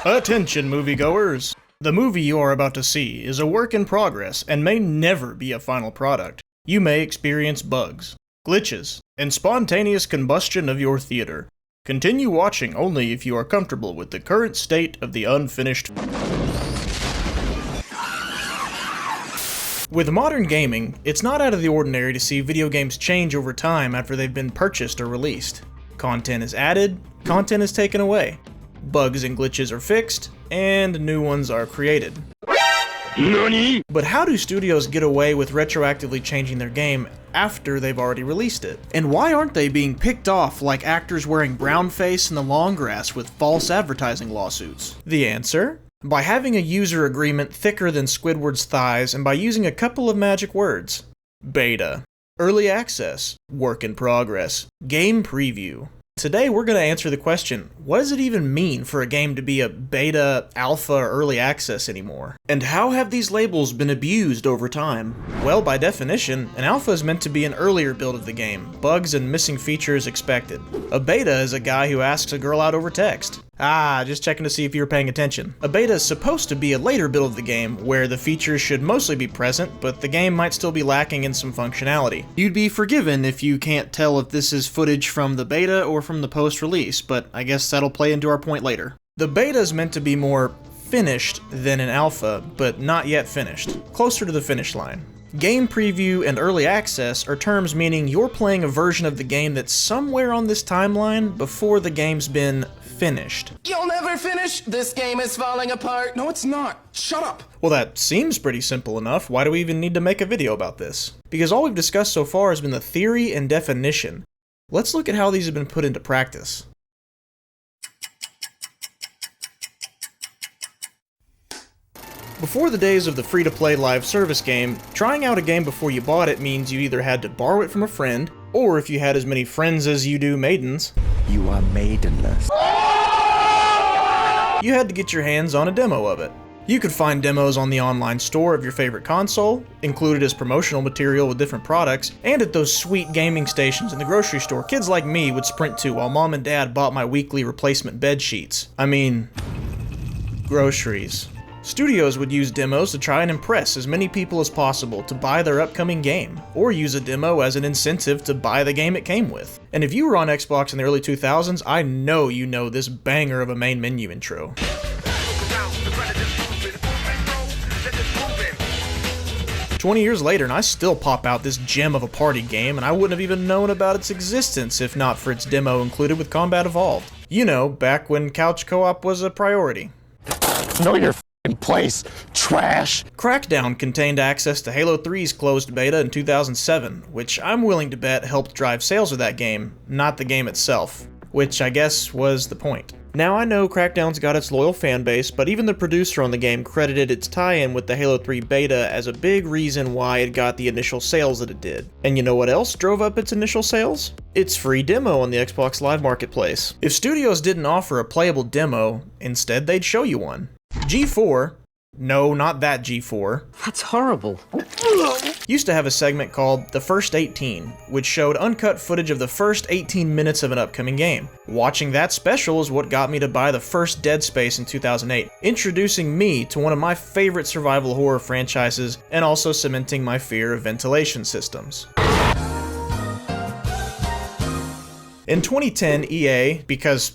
Attention, moviegoers! The movie you are about to see is a work in progress and may never be a final product. You may experience bugs, glitches, and spontaneous combustion of your theater. Continue watching only if you are comfortable with the current state of the unfinished. With modern gaming, it's not out of the ordinary to see video games change over time after they've been purchased or released. Content is added, content is taken away. Bugs and glitches are fixed, and new ones are created. NANI?! But how do studios get away with retroactively changing their game after they've already released it? And why aren't they being picked off like actors wearing brown face in the long grass with false advertising lawsuits? The answer? By having a user agreement thicker than Squidward's thighs and by using a couple of magic words. Beta, early access, work in progress, game preview. Today we're going to answer the question, what does it even mean for a game to be a beta, alpha, or early access anymore? And how have these labels been abused over time? Well, by definition, an alpha is meant to be an earlier build of the game, bugs and missing features expected. A beta is a guy who asks a girl out over text. Just checking to see if you were paying attention. A beta is supposed to be a later build of the game, where the features should mostly be present, but the game might still be lacking in some functionality. You'd be forgiven if you can't tell if this is footage from the beta or from the post-release, but I guess that'll play into our point later. The beta is meant to be more finished than an alpha, but not yet finished, closer to the finish line. Game preview and early access are terms meaning you're playing a version of the game that's somewhere on this timeline before the game's been finished. You'll never finish! This game is falling apart! No, it's not! Shut up! Well, that seems pretty simple enough. Why do we even need to make a video about this? Because all we've discussed so far has been the theory and definition. Let's look at how these have been put into practice. Before the days of the free-to-play live service game, trying out a game before you bought it means you either had to borrow it from a friend, or if you had as many friends as you do maidens, you are maidenless. You had to get your hands on a demo of it. You could find demos on the online store of your favorite console, included as promotional material with different products, and at those sweet gaming stations in the grocery store kids like me would sprint to while mom and dad bought my weekly replacement bed sheets. I mean, groceries. Studios would use demos to try and impress as many people as possible to buy their upcoming game, or use a demo as an incentive to buy the game it came with. And if you were on Xbox in the early 2000s, I know you know this banger of a main menu intro. "20 years later, and I still pop out this gem of a party game, and I wouldn't have even known about its existence if not for its demo included with Combat Evolved. You know, back when couch co-op was a priority." Know your place, trash! Crackdown contained access to Halo 3's closed beta in 2007, which I'm willing to bet helped drive sales of that game, not the game itself. Which I guess was the point. Now I know Crackdown's got its loyal fanbase, but even the producer on the game credited its tie-in with the Halo 3 beta as a big reason why it got the initial sales that it did. And you know what else drove up its initial sales? Its free demo on the Xbox Live Marketplace. If studios didn't offer a playable demo, instead they'd show you one. G4, no, not that G4. That's horrible. Used to have a segment called The First 18, which showed uncut footage of the first 18 minutes of an upcoming game. Watching that special is what got me to buy the first Dead Space in 2008, introducing me to one of my favorite survival horror franchises and also cementing my fear of ventilation systems. In 2010, EA, because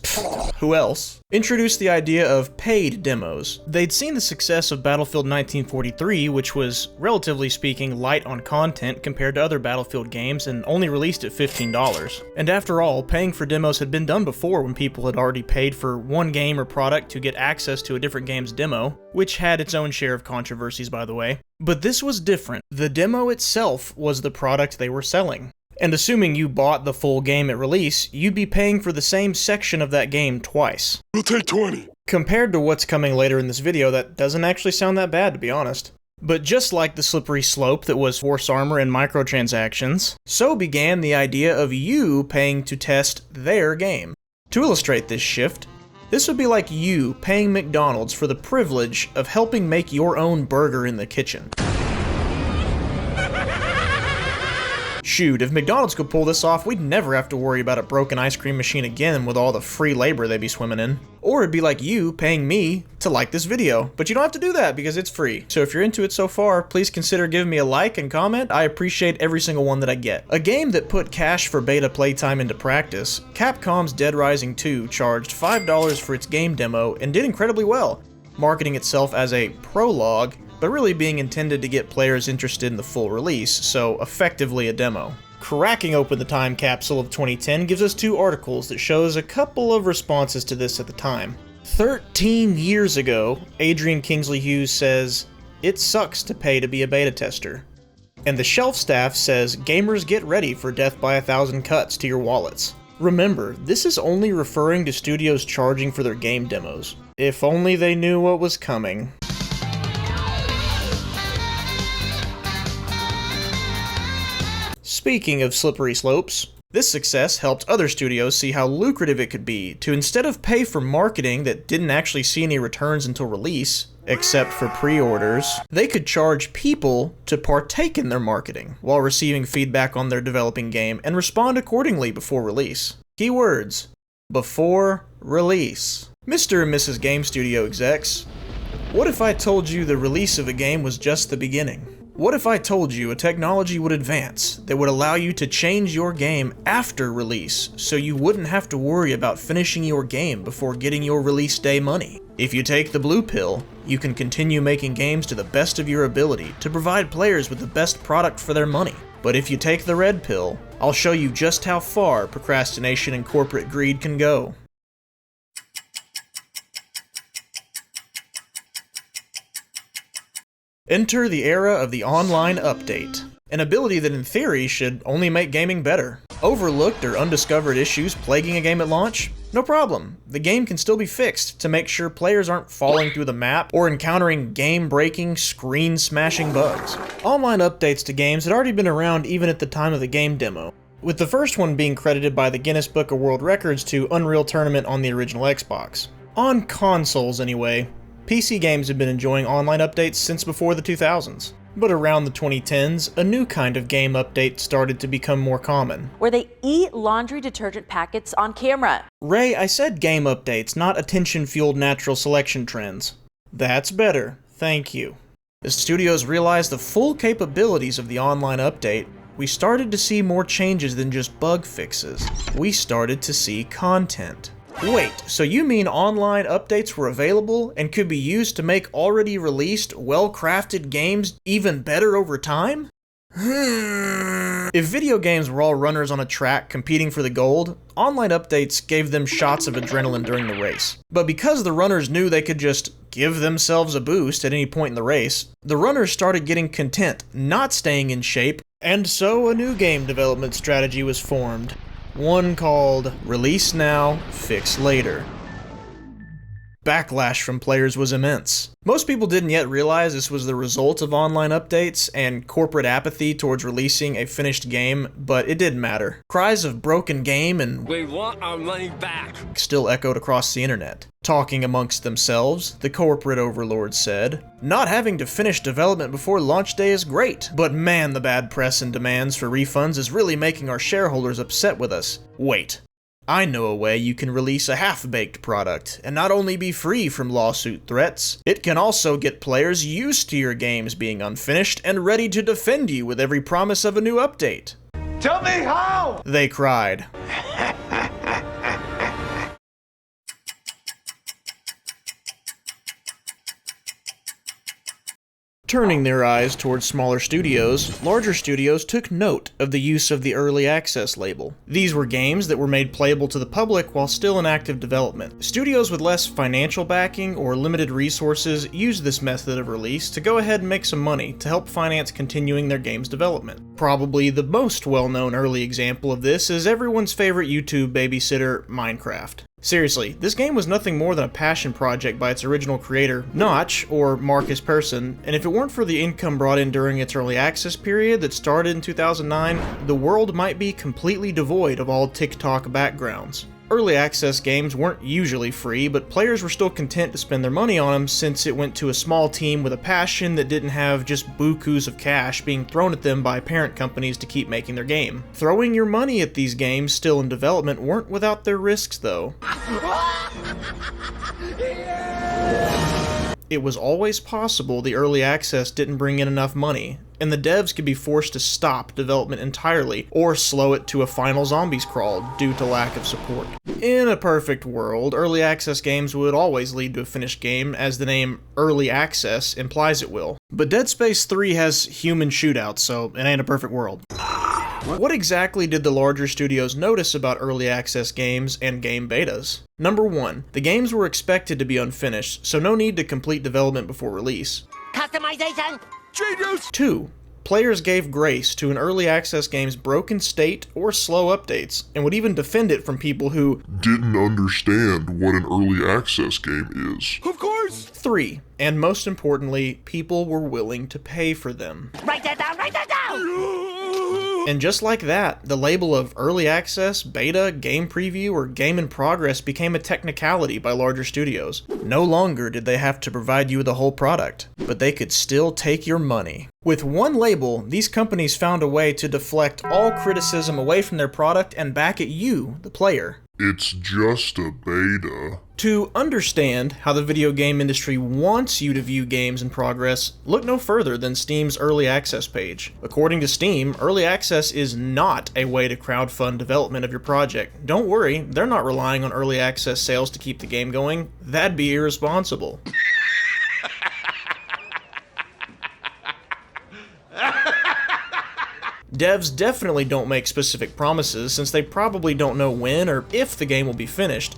who else, introduced the idea of paid demos. They'd seen the success of Battlefield 1943, which was, relatively speaking, light on content compared to other Battlefield games and only released at $15. And after all, paying for demos had been done before when people had already paid for one game or product to get access to a different game's demo, which had its own share of controversies, by the way. But this was different. The demo itself was the product they were selling. And assuming you bought the full game at release, you'd be paying for the same section of that game twice. We'll take 20. Compared to what's coming later in this video, that doesn't actually sound that bad, to be honest. But just like the slippery slope that was Force Armor and microtransactions, so began the idea of you paying to test their game. To illustrate this shift, this would be like you paying McDonald's for the privilege of helping make your own burger in the kitchen. Shoot, if McDonald's could pull this off, we'd never have to worry about a broken ice cream machine again with all the free labor they'd be swimming in. Or it'd be like you paying me to like this video, but you don't have to do that because it's free. So if you're into it so far, please consider giving me a like and comment. I appreciate every single one that I get. A game that put cash for beta playtime into practice, Capcom's Dead Rising 2 charged $5 for its game demo and did incredibly well, marketing itself as a prologue, but really being intended to get players interested in the full release, so effectively a demo. Cracking open the time capsule of 2010 gives us 2 articles that shows a couple of responses to this at the time. 13 years ago, Adrian Kingsley Hughes says, "It sucks to pay to be a beta tester." And the shelf staff says, "Gamers get ready for death by 1,000 cuts to your wallets." Remember, this is only referring to studios charging for their game demos. If only they knew what was coming. Speaking of slippery slopes, this success helped other studios see how lucrative it could be to, instead of pay for marketing that didn't actually see any returns until release, except for pre-orders, they could charge people to partake in their marketing while receiving feedback on their developing game and respond accordingly before release. Keywords: before release. Mr. and Mrs. Game Studio execs, what if I told you the release of a game was just the beginning? What if I told you a technology would advance that would allow you to change your game after release, so you wouldn't have to worry about finishing your game before getting your release day money? If you take the blue pill, you can continue making games to the best of your ability to provide players with the best product for their money. But if you take the red pill, I'll show you just how far procrastination and corporate greed can go. Enter the era of the online update, an ability that in theory should only make gaming better. Overlooked or undiscovered issues plaguing a game at launch? No problem. The game can still be fixed to make sure players aren't falling through the map or encountering game-breaking, screen-smashing bugs. Online updates to games had already been around even at the time of the game demo, with the first one being credited by the Guinness Book of World Records to Unreal Tournament on the original Xbox. On consoles anyway, PC games have been enjoying online updates since before the 2000s. But around the 2010s, a new kind of game update started to become more common, where they eat laundry detergent packets on camera. Ray, I said game updates, not attention-fueled natural selection trends. That's better, thank you. As studios realized the full capabilities of the online update, we started to see more changes than just bug fixes. We started to see content. Wait, so you mean online updates were available and could be used to make already released, well-crafted games even better over time? If video games were all runners on a track competing for the gold, online updates gave them shots of adrenaline during the race. But because the runners knew they could just give themselves a boost at any point in the race, the runners started getting content, not staying in shape, and so a new game development strategy was formed. One called Release Now, Fix Later. Backlash from players was immense. Most people didn't yet realize this was the result of online updates and corporate apathy towards releasing a finished game, but it didn't matter. Cries of broken game and We want our money back. still echoed across the internet. Talking amongst themselves, the corporate overlords said, "Not having to finish development before launch day is great, but man, the bad press and demands for refunds is really making our shareholders upset with us. Wait. I know a way you can release a half-baked product and not only be free from lawsuit threats, it can also get players used to your games being unfinished and ready to defend you with every promise of a new update." Tell me how! They cried. Turning their eyes towards smaller studios, larger studios took note of the use of the early access label. These were games that were made playable to the public while still in active development. Studios with less financial backing or limited resources used this method of release to go ahead and make some money to help finance continuing their game's development. Probably the most well-known early example of this is everyone's favorite YouTube babysitter, Minecraft. Seriously, this game was nothing more than a passion project by its original creator, Notch, or Marcus Persson, and if it weren't for the income brought in during its early access period that started in 2009, the world might be completely devoid of all TikTok backgrounds. Early access games weren't usually free, but players were still content to spend their money on them since it went to a small team with a passion that didn't have just bukus of cash being thrown at them by parent companies to keep making their game. Throwing your money at these games still in development weren't without their risks though. It was always possible the early access didn't bring in enough money, and the devs could be forced to stop development entirely or slow it to a final zombies crawl due to lack of support. In a perfect world, early access games would always lead to a finished game, as the name early access implies it will. But Dead Space 3 has human shootouts, so it ain't a perfect world. What exactly did the larger studios notice about early access games and game betas? Number 1, the games were expected to be unfinished, so no need to complete development before release. Customization! Genius! 2, players gave grace to an early access game's broken state or slow updates, and would even defend it from people who didn't understand what an early access game is. Of course! 3, and most importantly, people were willing to pay for them. Write that down! Write that down! And just like that, the label of early access, beta, game preview, or game in progress became a technicality by larger studios. No longer did they have to provide you with the whole product, but they could still take your money. With one label, these companies found a way to deflect all criticism away from their product and back at you, the player. It's just a beta. To understand how the video game industry wants you to view games in progress, look no further than Steam's early access page. According to Steam, early access is not a way to crowdfund development of your project. Don't worry, they're not relying on early access sales to keep the game going. That'd be irresponsible. Devs definitely don't make specific promises since they probably don't know when or if the game will be finished.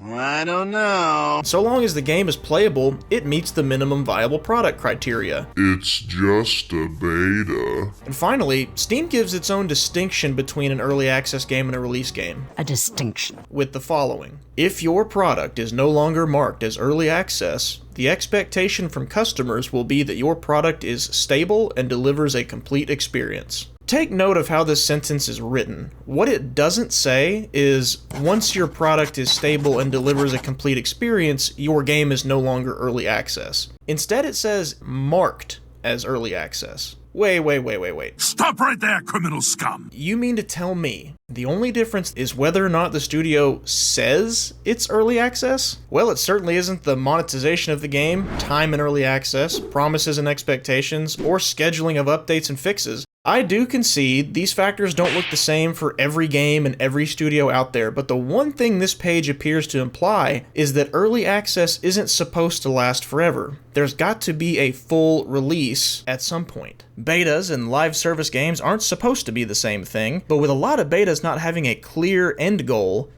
I don't know. So long as the game is playable, it meets the minimum viable product criteria. It's just a beta. And finally, Steam gives its own distinction between an early access game and a release game. A distinction. With the following. If your product is no longer marked as early access, the expectation from customers will be that your product is stable and delivers a complete experience. Take note of how this sentence is written. What it doesn't say is, once your product is stable and delivers a complete experience, your game is no longer early access. Instead it says, marked as early access. Wait. Stop right there, criminal scum! You mean to tell me the only difference is whether or not the studio says it's early access? Well, it certainly isn't the monetization of the game, time in early access, promises and expectations, or scheduling of updates and fixes. I do concede these factors don't look the same for every game and every studio out there, but the one thing this page appears to imply is that early access isn't supposed to last forever. There's got to be a full release at some point. Betas and live service games aren't supposed to be the same thing, but with a lot of betas not having a clear end goal,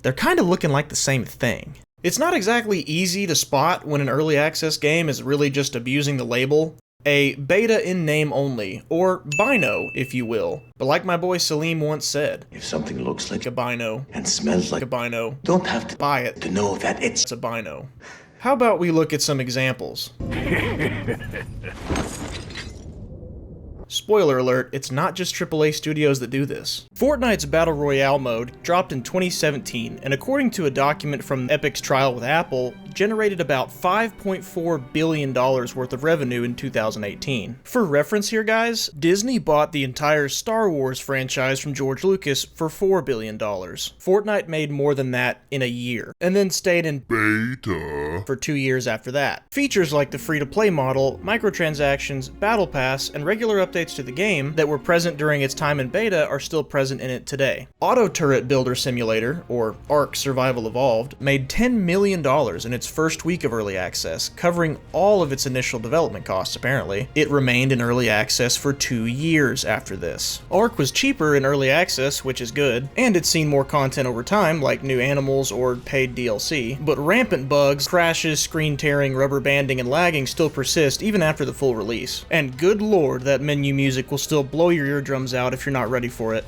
they're kind of looking like the same thing. It's not exactly easy to spot when an early access game is really just abusing the label. A beta in name only, or bino, if you will. But like my boy Salim once said, if something looks like a bino and smells like a bino, don't have to buy it to know that it's a bino. How about we look at some examples? Spoiler alert, it's not just AAA studios that do this. Fortnite's Battle Royale mode dropped in 2017, and according to a document from Epic's trial with Apple, generated about $5.4 billion worth of revenue in 2018. For reference here, guys, Disney bought the entire Star Wars franchise from George Lucas for $4 billion. Fortnite made more than that in a year, and then stayed in beta for 2 years after that. Features like the free-to-play model, microtransactions, battle pass, and regular updates to the game that were present during its time in beta are still present in it today. Auto Turret Builder Simulator, or ARK Survival Evolved, made $10 million in its first week of early access, covering all of its initial development costs apparently. It remained in early access for 2 years after this. ARK was cheaper in early access, which is good, and it's seen more content over time, like new animals or paid DLC, but rampant bugs, crashes, screen tearing, rubber banding, and lagging still persist even after the full release. And good lord, that menu music will still blow your eardrums out if you're not ready for it.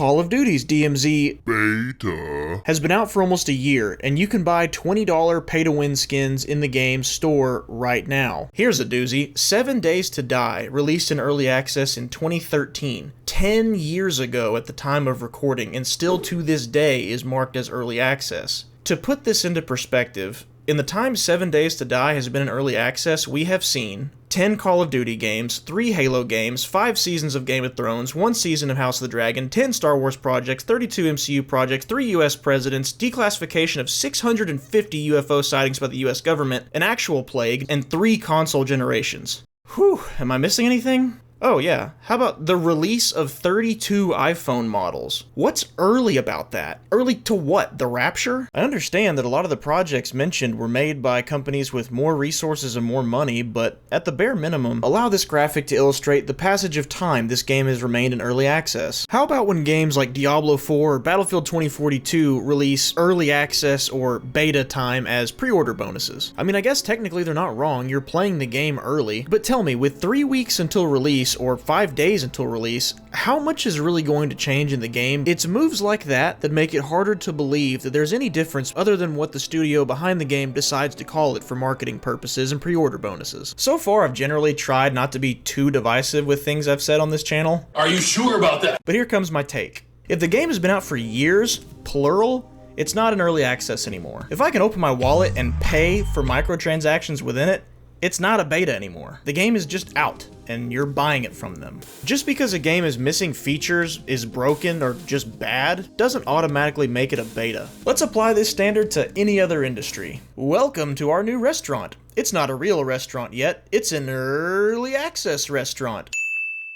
Call of Duty's DMZ Beta has been out for almost a year, and you can buy $20 pay-to-win skins in the game's store right now. Here's a doozy. 7 Days to Die, released in early access in 2013, 10 years ago at the time of recording, and still to this day is marked as early access. To put this into perspective, in the time 7 Days to Die has been in early access, we have seen 10 Call of Duty games, 3 Halo games, 5 seasons of Game of Thrones, 1 season of House of the Dragon, 10 Star Wars projects, 32 MCU projects, 3 US presidents, declassification of 650 UFO sightings by the US government, an actual plague, and 3 console generations. Whew, am I missing anything? Oh yeah, how about the release of 32 iPhone models? What's early about that? Early to what? The Rapture? I understand that a lot of the projects mentioned were made by companies with more resources and more money, but at the bare minimum, allow this graphic to illustrate the passage of time this game has remained in early access. How about when games like Diablo 4 or Battlefield 2042 release early access or beta time as pre-order bonuses? I mean, I guess technically they're not wrong, you're playing the game early, but tell me, with 3 weeks until release or 5 days until release, how much is really going to change in the game? It's moves like that that make it harder to believe that there's any difference other than what the studio behind the game decides to call it for marketing purposes and pre-order bonuses. So far, I've generally tried not to be too divisive with things I've said on this channel. Are you sure about that? But here comes my take. If the game has been out for years, plural, it's not in early access anymore. If I can open my wallet and pay for microtransactions within it, it's not a beta anymore. The game is just out, and you're buying it from them. Just because a game is missing features, is broken, or just bad, doesn't automatically make it a beta. Let's apply this standard to any other industry. Welcome to our new restaurant. It's not a real restaurant yet, it's an early access restaurant.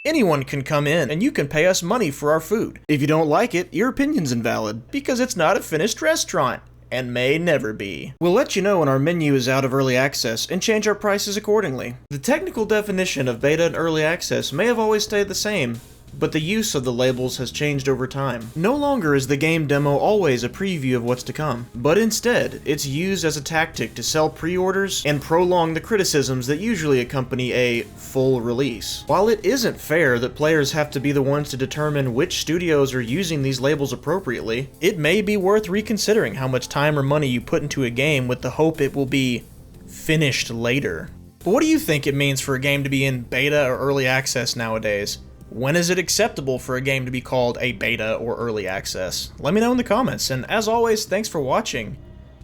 Anyone can come in, and you can pay us money for our food. If you don't like it, your opinion's invalid, because it's not a finished restaurant. And may never be. We'll let you know when our menu is out of early access and change our prices accordingly. The technical definition of beta and early access may have always stayed the same, but the use of the labels has changed over time. No longer is the game demo always a preview of what's to come, but instead, it's used as a tactic to sell pre-orders and prolong the criticisms that usually accompany a full release. While it isn't fair that players have to be the ones to determine which studios are using these labels appropriately, it may be worth reconsidering how much time or money you put into a game with the hope it will be finished later. But what do you think it means for a game to be in beta or early access nowadays? When is it acceptable for a game to be called a beta or early access? Let me know in the comments, and as always, thanks for watching.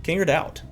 Kingerd out.